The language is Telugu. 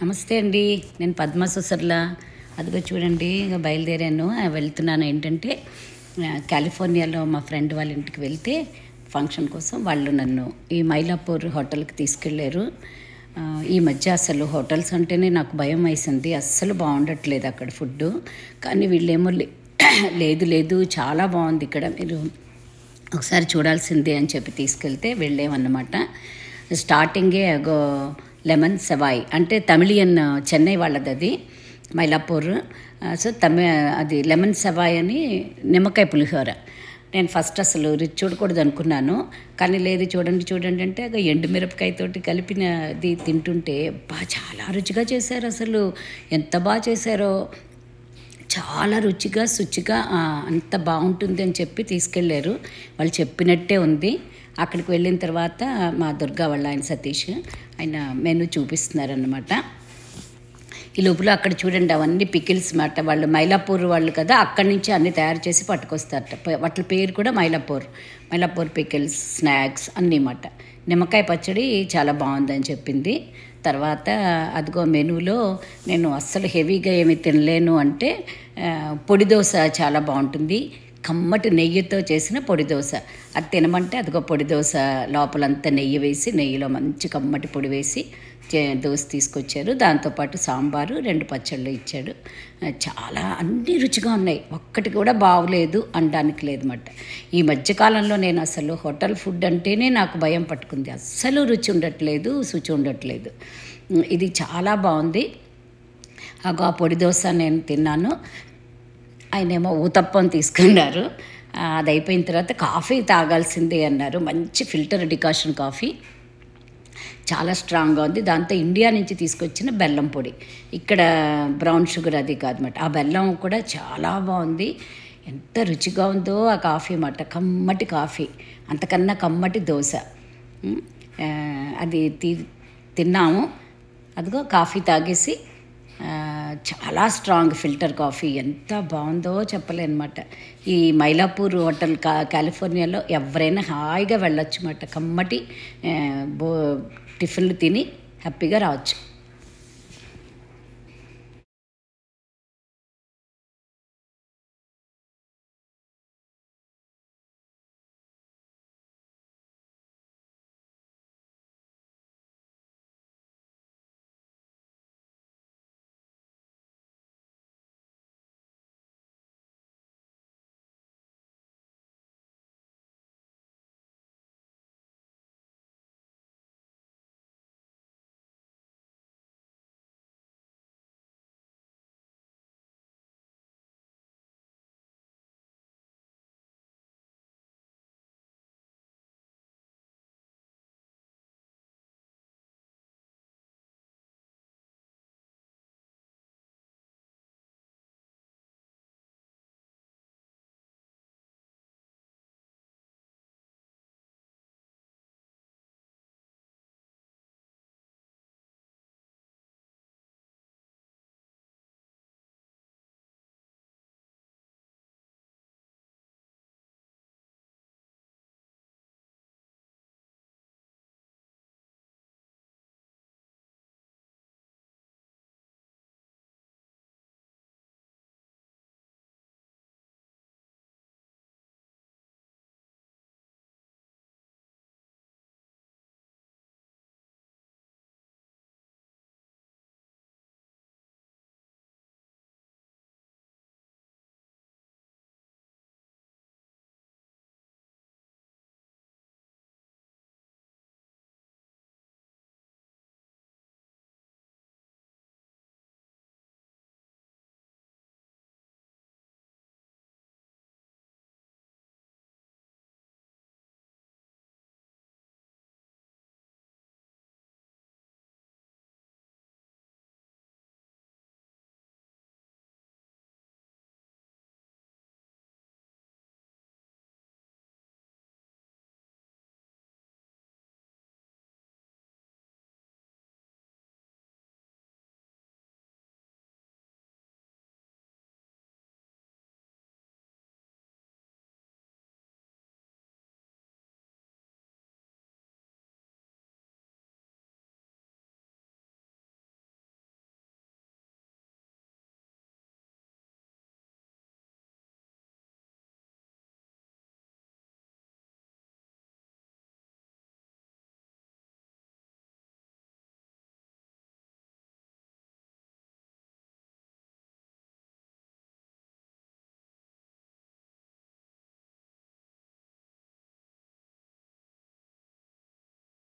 నమస్తే అండి. నేను పద్మ సుసర్ల. అదిగో చూడండి, ఇక బయలుదేరాను. వెళ్తున్నాను. ఏంటంటే కాలిఫోర్నియాలో మా ఫ్రెండ్ వాళ్ళ ఇంటికి వెళ్తే ఫంక్షన్ కోసం వాళ్ళు నన్ను ఈ మైలాపూర్ హోటల్కి తీసుకెళ్ళారు. ఈ మధ్య అసలు హోటల్స్ అంటేనే నాకు భయం వేసింది. అస్సలు బాగుండట్లేదు అక్కడ ఫుడ్డు. కానీ వీళ్ళేమో లేదు లేదు చాలా బాగుంది ఇక్కడ, మీరు ఒకసారి చూడాల్సిందే అని చెప్పి తీసుకెళ్తే వెళ్ళామన్నమాట. స్టార్టింగే లెమన్ సవాయ్ అంటే తమిళియన్, చెన్నై వాళ్ళది అది మైలాపూర్. సో అది లెమన్ సవాయ్ అని నిమ్మకాయ పులిహోర. నేను ఫస్ట్ అసలు రుచి చూడకూడదు అనుకున్నాను, కానీ లేదు చూడండి చూడండి అంటే ఎండుమిరపకాయతోటి కలిపినది తింటుంటే చాలా రుచిగా చేశారు. అసలు ఎంత బాగా చేశారో, చాలా రుచిగా శుచిగా అంత బాగుంటుంది అని చెప్పి తీసుకెళ్ళారు. వాళ్ళు చెప్పినట్టే ఉంది. అక్కడికి వెళ్ళిన తర్వాత మా దుర్గా వాళ్ళ ఆయన సతీష్ ఆయన మెనూ చూపిస్తున్నారన్నమాట. ఈ లోపల అక్కడ చూడండి అవన్నీ పికిల్స్ మాట. వాళ్ళు మైలాపూర్ వాళ్ళు కదా, అక్కడి నుంచి అన్నీ తయారు చేసి పట్టుకొస్తారట. వాటి పేరు కూడా మైలాపూర్ పికిల్స్, స్నాక్స్ అన్నీ మాట. నిమ్మకాయ పచ్చడి చాలా బాగుందని చెప్పింది. తర్వాత అదిగో మెనూలో నేను అస్సలు హెవీగా ఏమి తినలేను అంటే పొడి దోశ చాలా బాగుంటుంది. కమ్మటి నెయ్యితో చేసిన పొడి దోశ అది తినమంటే అదిగో పొడి దోశ లోపలంతా నెయ్యి వేసి, నెయ్యిలో మంచి కమ్మటి పొడి వేసి దోశ తీసుకొచ్చారు. దాంతోపాటు సాంబారు, 2 పచ్చళ్ళు ఇచ్చాడు. చాలా అన్నీ రుచిగా ఉన్నాయి, ఒక్కటి కూడా బాగలేదు అనడానికి లేదన్నమాట. ఈ మధ్యకాలంలో నేను అసలు హోటల్ ఫుడ్ అంటేనే నాకు భయం పట్టుకుంది. అస్సలు రుచి ఉండట్లేదు, శుచి ఉండట్లేదు. ఇది చాలా బాగుంది. ఆ పొడి దోశ నేను తిన్నాను. ఆయనేమో ఊతప్పం తీసుకున్నారు. అది అయిపోయిన తర్వాత కాఫీ తాగాల్సిందే అన్నారు. మంచి ఫిల్టర్ డికాషన్ కాఫీ, చాలా స్ట్రాంగ్గా ఉంది. దాంతో ఇండియా నుంచి తీసుకొచ్చిన బెల్లం పొడి, ఇక్కడ బ్రౌన్ షుగర్ అది కాదన్నమాట. ఆ బెల్లం కూడా చాలా బాగుంది. ఎంత రుచిగా ఉందో ఆ కాఫీ మాట. కమ్మటి కాఫీ, అంతకన్నా కమ్మటి దోశ. అది తిన్నాము. అదిగో కాఫీ తాగేసి చాలా స్ట్రాంగ్ ఫిల్టర్ కాఫీ, ఎంత బాగుందో చెప్పలేనమాట. ఈ మైలాపూర్ హోటల్ కాలిఫోర్నియాలో ఎవరైనా హాయిగా వెళ్ళొచ్చు అన్నమాట. కమ్మటి టిఫిన్లు తిని హ్యాపీగా రావచ్చు.